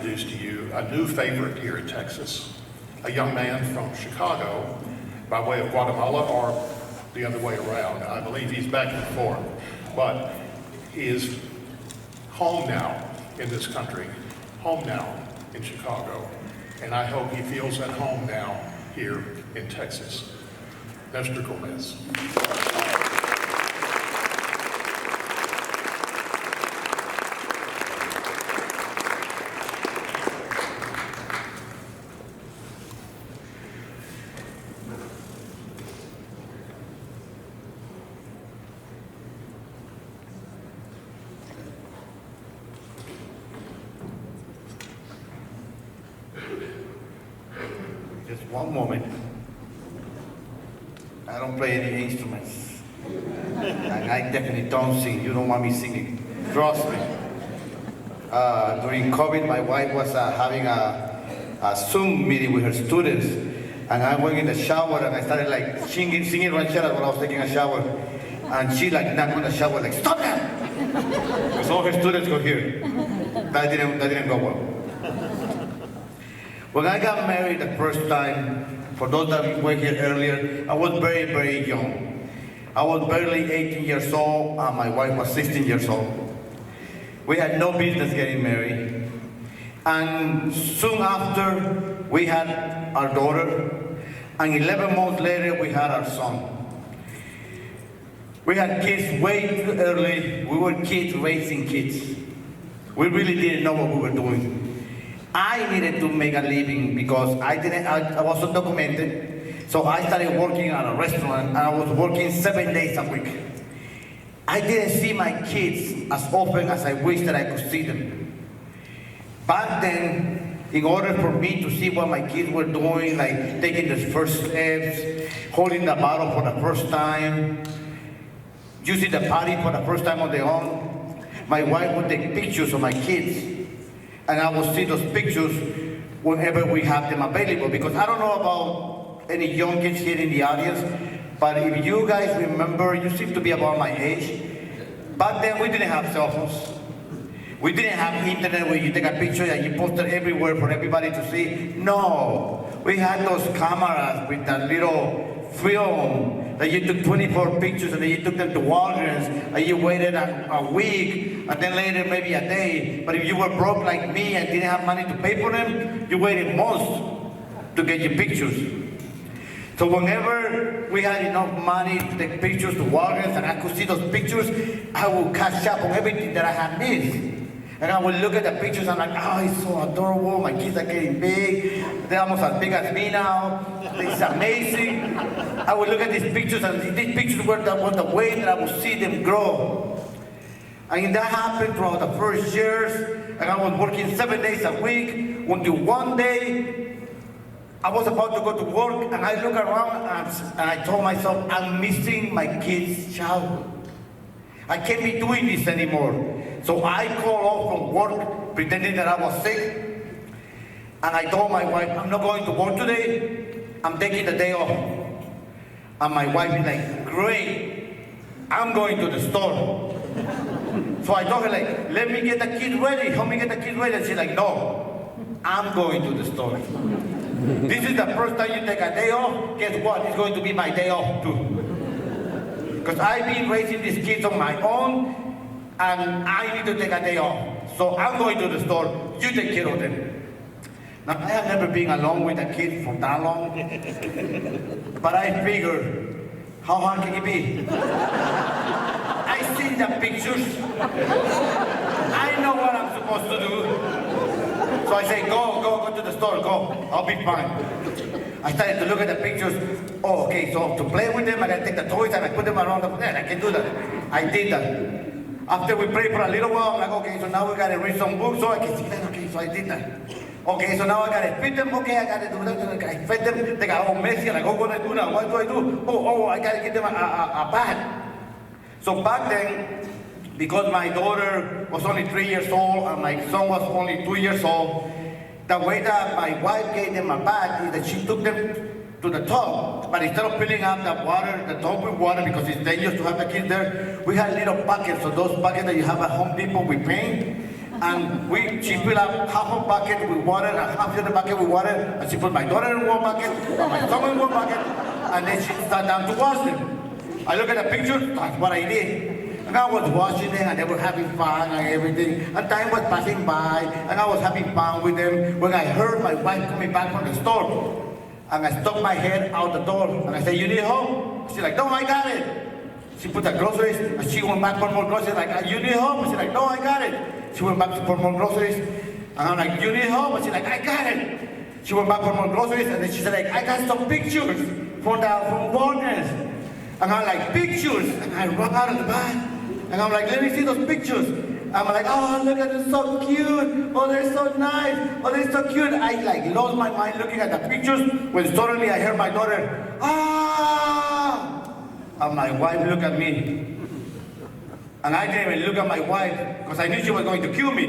introduce to you a new favorite here in Texas, a young man from Chicago by way of Guatemala, or the other way around. I believe he's back and forth, but he is home now in this country, home now in Chicago, and I hope he feels at home now here in Texas. Nestor Gomez. Just one moment. I don't play any instruments. And I definitely don't sing. You don't want me singing. Trust me. During COVID, my wife was having a Zoom meeting with her students. And I went in the shower and I started like singing rancheras while I was taking a shower. And she like knocked on the shower like, stop that! Because all her students go here. That didn't go well. When I got married the first time, for those that were here earlier, I was very, very young. I was barely 18 years old, and my wife was 16 years old. We had no business getting married. And soon after, we had our daughter, and 11 months later, we had our son. We had kids way too early. We were kids raising kids. We really didn't know what we were doing. I needed to make a living because I was undocumented. So I started working at a restaurant and I was working 7 days a week. I didn't see my kids as often as I wish that I could see them. Back then, in order for me to see what my kids were doing, like taking the first steps, holding the bottle for the first time, using the potty for the first time on their own, my wife would take pictures of my kids. And I will see those pictures whenever we have them available. Because I don't know about any young kids here in the audience, but if you guys remember, you seem to be about my age. Back then, we didn't have cell phones. We didn't have internet where you take a picture and you post it everywhere for everybody to see. No, we had those cameras with that little film that you took 24 pictures and then you took them to Walgreens and you waited a week and then later maybe a day. But if you were broke like me and didn't have money to pay for them, you waited months to get your pictures. So whenever we had enough money to take pictures to Walgreens and I could see those pictures, I would catch up on everything that I had missed. And I would look at the pictures and I'm like, oh, it's so adorable, my kids are getting big, they're almost as big as me now, it's amazing. I would look at these pictures and these pictures were the way that I would see them grow. And that happened throughout the first years, and I was working 7 days a week, until one day, I was about to go to work and I look around and I told myself, I'm missing my kids' childhood. I can't be doing this anymore. So I called off from work, pretending that I was sick. And I told my wife, I'm not going to work today. I'm taking the day off. And my wife is like, great, I'm going to the store. So I told her, like, let me get the kids ready. Help me get the kids ready. And she's like, no, I'm going to the store. This is the first time you take a day off. Guess what? It's going to be my day off too. Because I've been raising these kids on my own, and I need to take a day off. So I'm going to the store, you take care of them. Now, I have never been alone with a kid for that long, but I figured, how hard can it be? I see the pictures, I know what I'm supposed to do. So I say, go to the store, go, I'll be fine. I started to look at the pictures. Oh, okay, so to play with them, I gotta take the toys and I put them around the net. I can do that. I did that. After we prayed for a little while, I'm like, okay, so now we gotta read some books so I can see that. Okay, so I did that. Okay, so now I gotta feed them. Okay, I gotta do that. I fed them. They got all messy. Like, oh, what do I do now? What do I do? Oh, I gotta get them a bath. So back then, because my daughter was only 3 years old and my son was only 2 years old, the way that my wife gave them a bath is that she took them to the tub, but instead of filling up the water, the tub with water, because it's dangerous to have the kids there, we had little buckets, so those buckets that you have at Home Depot with paint, She filled up half a bucket with water and half the other bucket with water, and she put my daughter in one bucket, and my son in one bucket, and then she sat down to wash them. I look at the picture, that's what I did. And I was watching them, and they were having fun and everything. And time was passing by, and I was having fun with them when I heard my wife coming back from the store. And I stuck my head out the door, and I said, "You need help?" She's like, "No, I got it." She put the groceries, and she went back for more groceries. Like, "You need help?" She's like, "No, I got it." She went back for more groceries, and I'm like, "You need help?" And she's like, "I got it." She went back for more groceries, and then she said, like, "I got some pictures from Warner's." And I'm like, "Pictures?" And I run out of the bag, and I'm like, "Let me see those pictures." I'm like, "Oh, look at them, so cute. Oh, they're so nice. Oh, they're so cute." I like lost my mind looking at the pictures when suddenly I heard my daughter, "Ah!" And my wife looked at me. And I didn't even look at my wife because I knew she was going to kill me.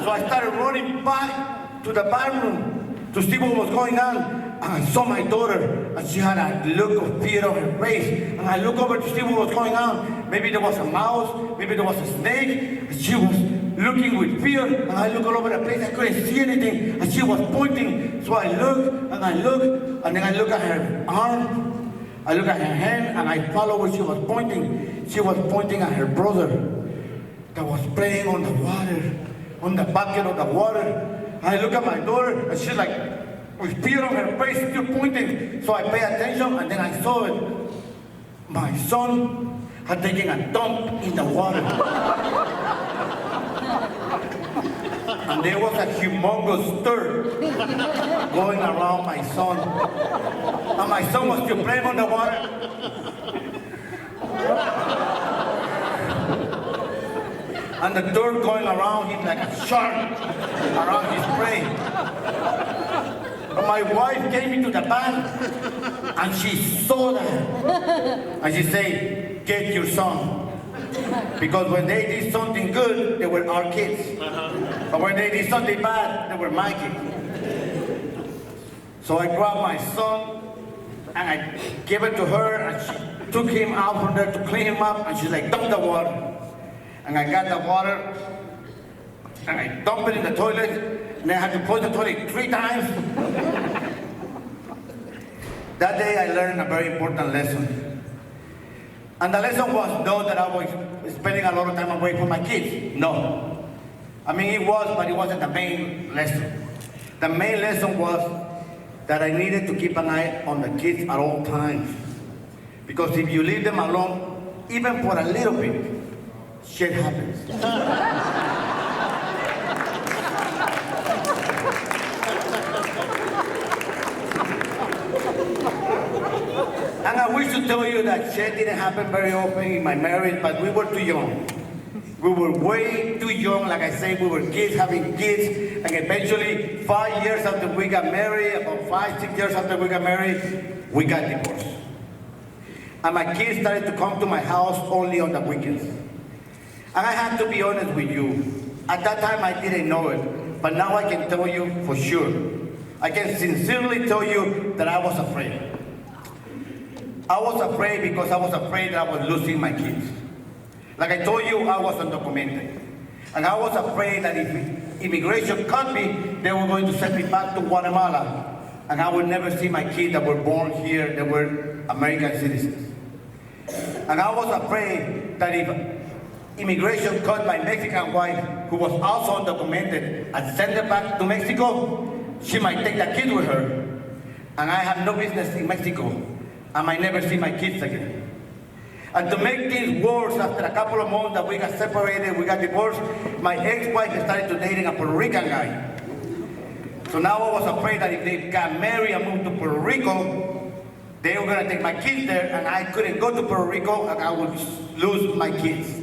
So I started running back to the bathroom to see what was going on. And I saw my daughter, and she had a look of fear on her face. And I looked over to see what was going on. Maybe there was a mouse, maybe there was a snake. And she was looking with fear, and I looked all over the place. I couldn't see anything, and she was pointing. So I looked, and I looked, and then I looked at her arm. I looked at her hand, and I followed where she was pointing. She was pointing at her brother that was playing on the water, on the bucket of the water. I look at my daughter, and she's like, with fear on her face, still pointing. So I pay attention, and then I saw it. My son had taken a dump in the water. And there was a humongous stir going around my son. And my son was still playing on the water. And the dirt going around him like a shark around his prey. And my wife came into the bath, and she saw that. And she said, "Get your son." Because when they did something good, they were our kids. But when they did something bad, they were my kids. So I grabbed my son, and I gave it to her, and she took him out from there to clean him up, and she's like, "Dump the water." And I got the water, and I dumped it in the toilet, and I had to flush the toilet 3 times. That day I learned a very important lesson. And the lesson was not that I was spending a lot of time away from my kids. No. I mean, it was, but it wasn't the main lesson. The main lesson was that I needed to keep an eye on the kids at all times. Because if you leave them alone, even for a little bit, shit happens. And I wish to tell you that shit didn't happen very often in my marriage, but we were too young. We were way too young. Like I say, we were kids having kids, and eventually 5 years after we got married, about 5, 6 years after we got married, we got divorced. And my kids started to come to my house only on the weekends. And I have to be honest with you, at that time I didn't know it, but now I can tell you for sure. I can sincerely tell you that I was afraid. I was afraid because I was afraid that I was losing my kids. Like I told you, I was undocumented. And I was afraid that if immigration caught me, they were going to send me back to Guatemala. And I would never see my kids that were born here, that were American citizens. And I was afraid that if immigration caught my Mexican wife, who was also undocumented, and sent her back to Mexico, she might take the kids with her. And I have no business in Mexico. I might never see my kids again. And to make things worse, after a couple of months that we got separated, we got divorced, my ex-wife started to dating a Puerto Rican guy. So now I was afraid that if they got married and moved to Puerto Rico, they were gonna take my kids there, and I couldn't go to Puerto Rico, and I would lose my kids.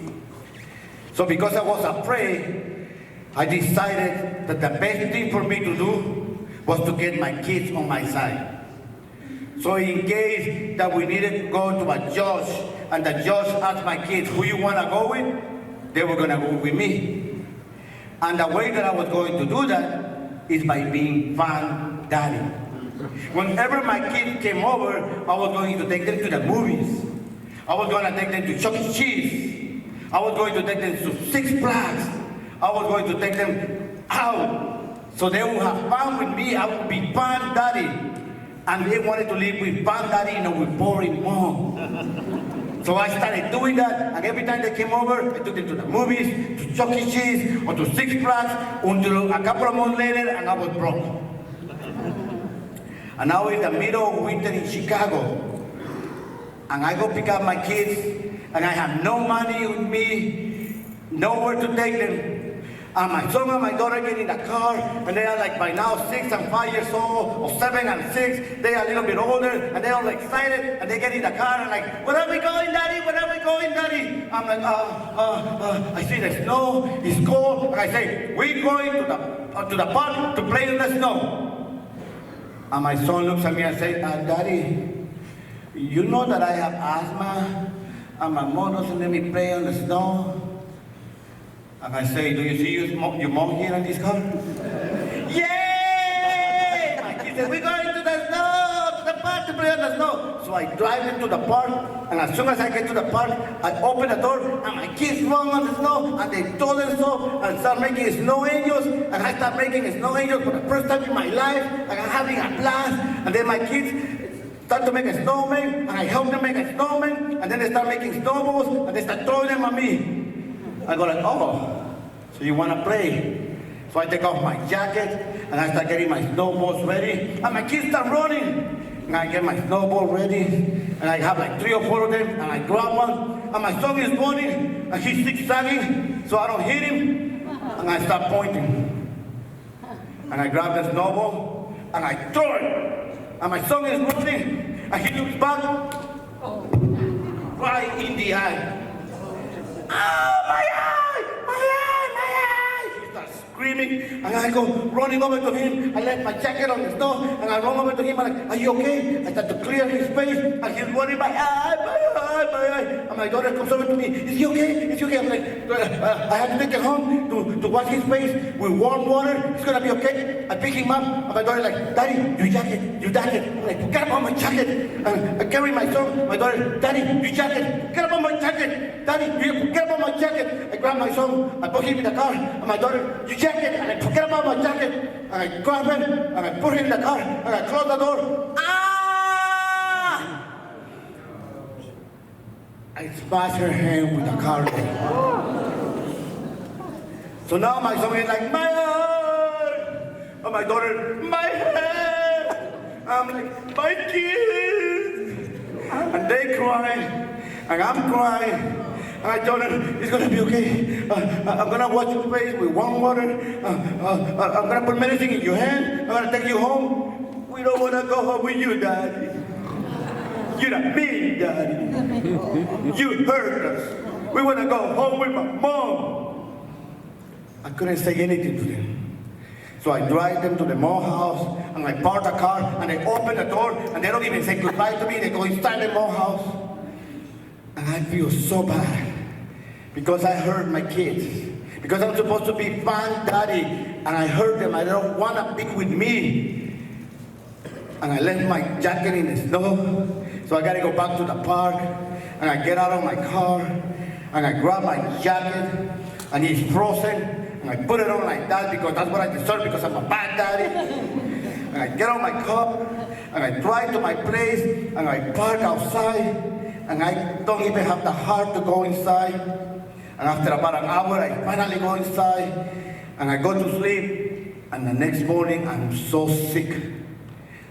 So because I was afraid, I decided that the best thing for me to do was to get my kids on my side. So in case that we needed to go to a judge, and the judge asked my kids, "Who you want to go with?" they were going to go with me. And the way that I was going to do that is by being fun daddy. Whenever my kids came over, I was going to take them to the movies. I was going to take them to Chuck E. Cheese. I was going to take them to Six Flags. I was going to take them out so they would have fun with me. I would be fun daddy. And they wanted to live with fun daddy, with boring mom. So I started doing that, and every time they came over, I took them to the movies, to Chuck E. Cheese, or to Six Flags, until a couple of months later, and I was broke. And now it's the middle of winter in Chicago. And I go pick up my kids, and I have no money with me, nowhere to take them. And my son and my daughter get in the car, and they are like by now 6 and 5 years old, or 7 and 6. They are a little bit older, and they're all excited, and they get in the car and like, where are we going, Daddy? Where are we going, Daddy? I'm like, I see the snow, it's cold, and I say, we're going to the park to play in the snow. And my son looks at me and says, Daddy, you know that I have asthma, and my mom doesn't let me play on the snow? And I say, do you see your mom here in this car? Yay! My kid said, we're going to the snow, to the park to play on the snow. So I drive them to the park, and as soon as I get to the park, I open the door, and my kids run on the snow, and they told them so, and start making snow angels, and I start making snow angels for the first time in my life, and I'm having a blast, and then my kids start to make a snowman, and I help them make a snowman, and then they start making snowballs, and they start throwing them at me. I go like, oh, so you want to play? So I take off my jacket, and I start getting my snowballs ready, and my kids start running. And I get my snowball ready, and I have like 3 or 4 of them, and I grab one, and my son is running, and he's zigzagging, so I don't hit him, and I start pointing. And I grab the snowball, and I throw it, and my son is running, and he looks back, right in the eye. Oh, my eye! My eye! My eye! He starts screaming, and I go running over to him. I left my jacket on the snow, and I run over to him. I'm like, are you okay? I start to clear his face, and he's running, my eye, my eye, my eye. And my daughter comes over to me. Is he okay? Is he okay? I'm like, I have to take him home to wash his face with warm water. It's gonna be okay. I pick him up, and my daughter's like, Daddy, your jacket, your jacket. I'm like, get up on my jacket. And I carry my son. My daughter, Daddy, your jacket, get up on my jacket. Daddy, get up on my jacket. I grab my son, I put him in the car, and my daughter, your jacket, and I forget about my jacket, and I grab him, and I put him in the car, and I close the door. Ah! I smash her hand with the car door. So now my son is like, my heart! And my daughter, my head! I'm like, my kids! And they cry, and I'm crying. And I told her, it's going to be okay. I'm going to wash your face with warm water. I'm going to put medicine in your hand. I'm going to take you home. We don't want to go home with you, Daddy. You're not me, Daddy. You hurt us. We want to go home with my mom. I couldn't say anything to them. So I drive them to the mall house, and I park the car, and they open the door, and they don't even say goodbye to me. They go inside the mall house. And I feel so bad because I hurt my kids. Because I'm supposed to be fun daddy, and I hurt them. I don't want to be with me. And I left my jacket in the snow, so I got to go back to the park. And I get out of my car, and I grab my jacket, and it's frozen, and I put it on like that because that's what I deserve because I'm a bad daddy. And I get on my car, and I drive to my place, and I park outside. And I don't even have the heart to go inside. And after about an hour, I finally go inside, and I go to sleep, and the next morning, I'm so sick.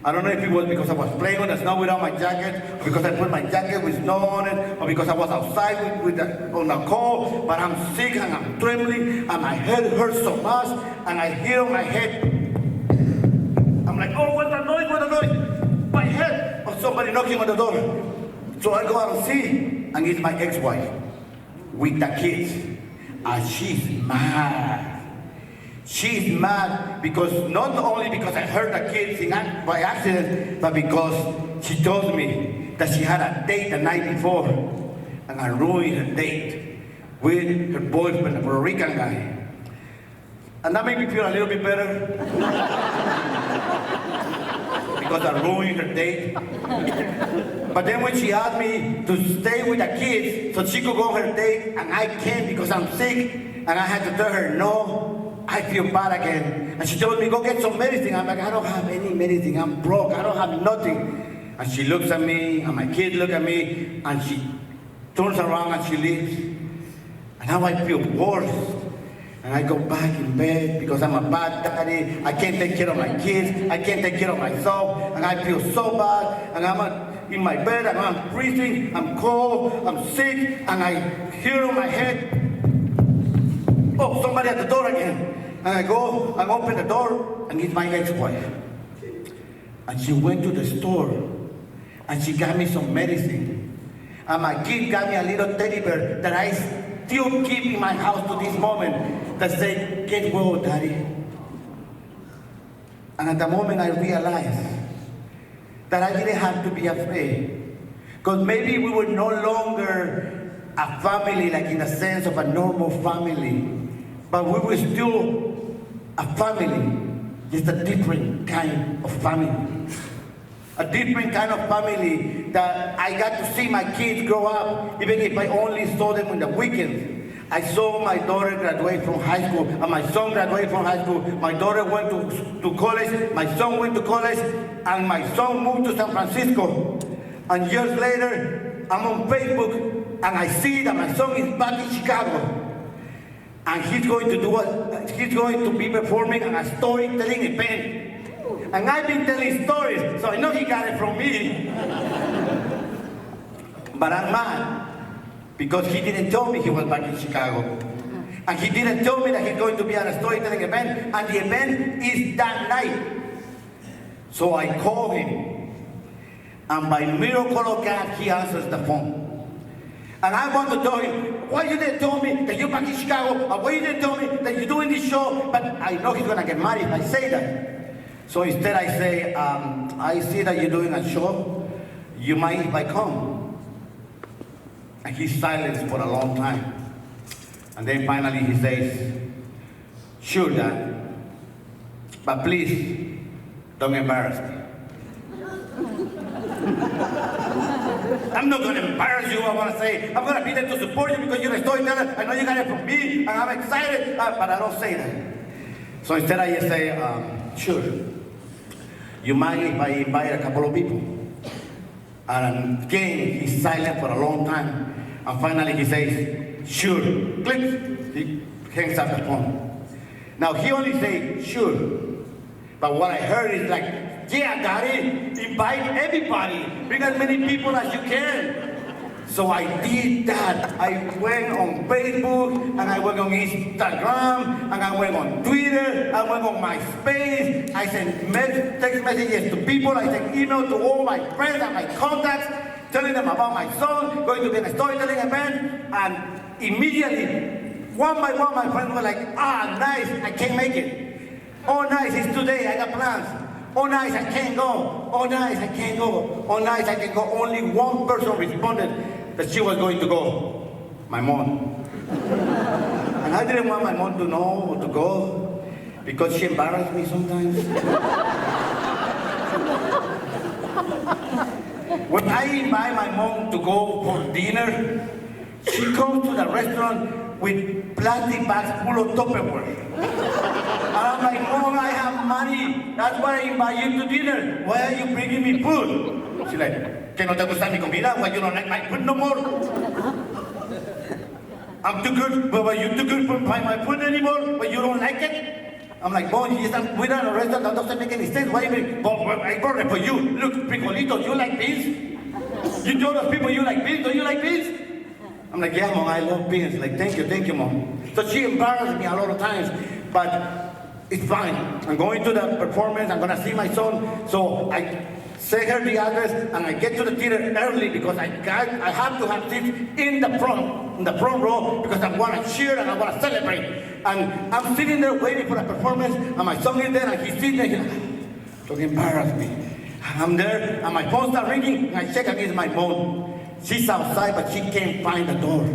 I don't know if it was because I was playing on the snow without my jacket, or because I put my jacket with snow on it, or because I was outside on the cold, but I'm sick, and I'm trembling, and my head hurts so much, and I hear on my head, I'm like, oh, what's the noise, what's the noise? My head, or somebody knocking on the door. So I go out and see, and it's my ex-wife with the kids. And she's mad. She's mad because not only because I hurt the kids by accident, but because she told me that she had a date the night before, and I ruined her date with her boyfriend, a Puerto Rican guy. And that made me feel a little bit better. Because I ruined her date. But then when she asked me to stay with the kids so she could go on her date, and I can't because I'm sick, And I had to tell her, no, I feel bad again. And she told me, go get some medicine. I'm like, I don't have any medicine. I'm broke. I don't have nothing. And she looks at me, and my kids look at me, and she turns around and she leaves. And now I feel worse. And I go back in bed because I'm a bad daddy. I can't take care of my kids. I can't take care of myself. And I feel so bad. And I'm in my bed and I'm freezing. I'm cold. I'm sick. And I hear on my head, oh, somebody at the door again. And I go and open the door, and it's my ex-wife. And she went to the store and she got me some medicine. And my kid got me a little teddy bear that I still keep in my house to this moment that say, get well, Daddy. And at the moment I realized that I didn't have to be afraid. Because maybe we were no longer a family, like in the sense of a normal family, but we were still a family, just a different kind of family. A different kind of family that I got to see my kids grow up, even if I only saw them on the weekends. I saw my daughter graduate from high school, and my son graduated from high school. My daughter went to college, my son went to college, and my son moved to San Francisco. And years later, I'm on Facebook, and I see that my son is back in Chicago. And he's going to be performing at a storytelling event. And I've been telling stories, so I know he got it from me. But I'm mad because he didn't tell me he was back in Chicago. And he didn't tell me that he's going to be at a storytelling event, and the event is that night. So I call him, and by miracle of God, he answers the phone. And I want to tell him, why you didn't tell me that you're back in Chicago? Or why you didn't tell me that you're doing this show? But I know he's gonna get mad if I say that. So instead I say, I see that you're doing a show. You mind if I come? And he's silent for a long time. And then finally he says, sure, Dad. But please, don't embarrass me. I'm not going to embarrass you. I want to say, I'm going to be there to support you because you're a storyteller. I know you got it from me, and I'm excited, but I don't say that. So instead I just say, sure. You mind if I invite a couple of people? And again, he's silent for a long time. And finally he says, sure. Click. He hangs up the phone. Now he only says, sure. But what I heard is like, yeah, Daddy, invite everybody. Bring as many people as you can. So I did that. I went on Facebook, and I went on Instagram, and I went on Twitter, I went on MySpace. I sent text messages to people. I sent email to all my friends and my contacts, telling them about my son, going to be in a storytelling event. And immediately, one by one, my friends were like, nice, I can't make it. Oh, nice, it's today, I got plans. Oh, nice, I can't go. Oh, nice, I can't go. Oh, nice, I can go. Only one person responded that she was going to go. My mom. And I didn't want my mom to know or to go because she embarrassed me sometimes. When I invite my mom to go for dinner, she comes to the restaurant with plastic bags full of Tupperware. And I'm like, Mom, I have money. That's why I invite you to dinner. Why are you bringing me food? She's like, ¿que no te gusta mi comida? Why you don't like my food no more? I'm too good, but you too good for my food anymore? But you don't like it? I'm like, Mom, we're at a restaurant that doesn't make any sense. Why you I brought it for you. Look, frijolitos, you like beans? You told those people you like beans. Don't you like beans? I'm like, yeah, Mom, I love beans. Like, thank you, Mom. So she embarrassed me a lot of times, but it's fine. I'm going to the performance. I'm going to see my son. So I send her the address, and I get to the theater early because I have to have seats in the front row, because I want to cheer and I want to celebrate. And I'm sitting there waiting for the performance, and my son is there, and he's sitting there. Don't embarrass me. And I'm there, and my phone starts ringing, and I check against my phone. She's outside, but she can't find the door.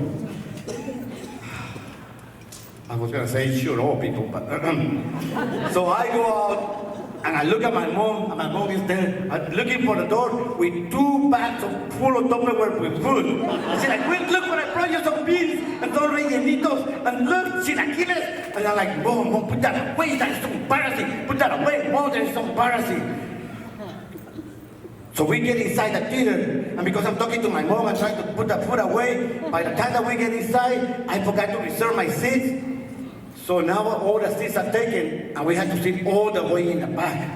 I was going to say, sure, all people, but... So I go out, And I look at my mom, and my mom is there, looking for the door with 2 bags full of Tupperware with food. And she's like, "Wait, look what I brought you, some beans and some rellenitos, and look, chilaquiles." And I'm like, Mom, put that away, that is so embarrassing. Put that away, Mom, that is so embarrassing. So we get inside the theater, and because I'm talking to my mom and trying to put the food away, by the time that we get inside, I forgot to reserve my seats. So now all the seats are taken, and we have to sit all the way in the back.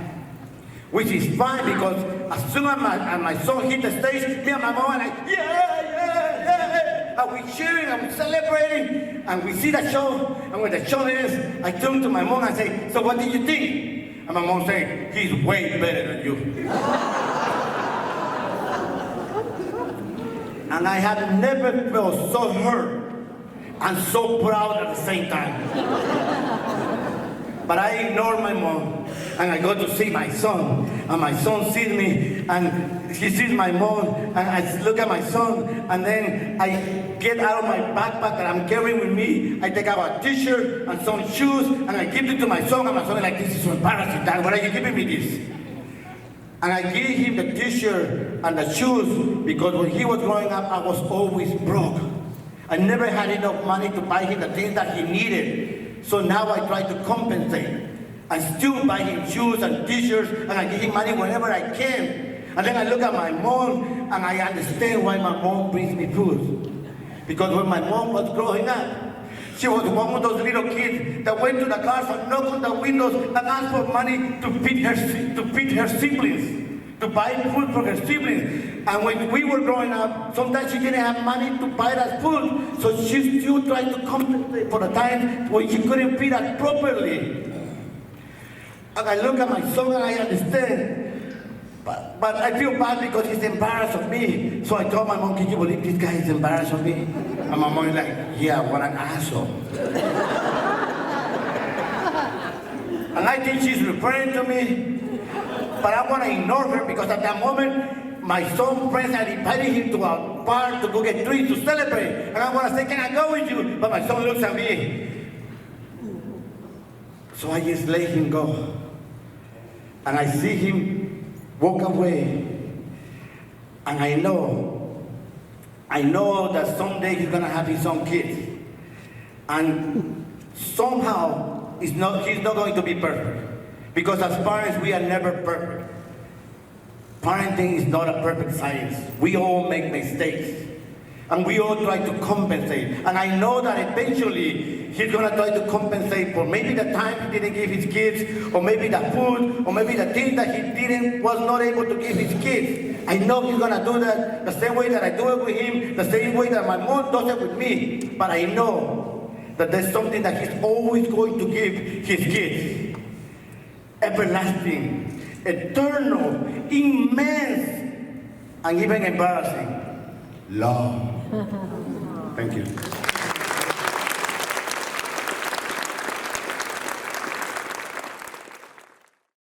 Which is fine, because as soon as my son hit the stage, me and my mom are like, yeah, and we're cheering, and we're celebrating, and we see the show, and when the show ends, I turn to my mom and say, "So what did you think?" And my mom said, "He's way better than you." And I have never felt so hurt and so proud at the same time. But I ignore my mom, and I go to see my son, and my son sees me, and he sees my mom, and I look at my son, and then I get out of my backpack that I'm carrying with me, I take out a t-shirt and some shoes, and I give it to my son, and my son is like, "This is so embarrassing, Dad, why are you giving me this?" And I gave him the t-shirt and the shoes because when he was growing up, I was always broke. I never had enough money to buy him the things that he needed. So now I try to compensate. I still buy him shoes and t-shirts, and I give him money whenever I can. And then I look at my mom, and I understand why my mom brings me food. Because when my mom was growing up, she was one of those little kids that went to the cars and knocked on the windows and asked for money to feed her siblings, to buy food for her siblings. And when we were growing up, sometimes she didn't have money to buy us food, so she still tried to compensate for the times when she couldn't feed us properly. And I look at my son and I understand. But I feel bad because he's embarrassed of me. So I told my mom, "Can you believe this guy is embarrassed of me?" And my mom is like, "Yeah, what an asshole." And I think she's referring to me. But I want to ignore her because at that moment, my son's friends had invited him to a bar to go get drinks to celebrate. And I want to say, "Can I go with you?" But my son looks at me. So I just let him go. And I see him walk away, and I know that someday he's gonna have his own kids, and somehow he's not going to be perfect, because as parents we are never perfect. Parenting is not a perfect science. We all make mistakes, and we all try to compensate, and I know that eventually he's gonna try to compensate for maybe the time he didn't give his kids, or maybe the food, or maybe the things that he was not able to give his kids. I know he's gonna do that the same way that I do it with him, the same way that my mom does it with me. But I know that there's something that he's always going to give his kids. Everlasting, eternal, immense, and even embarrassing love. Thank you.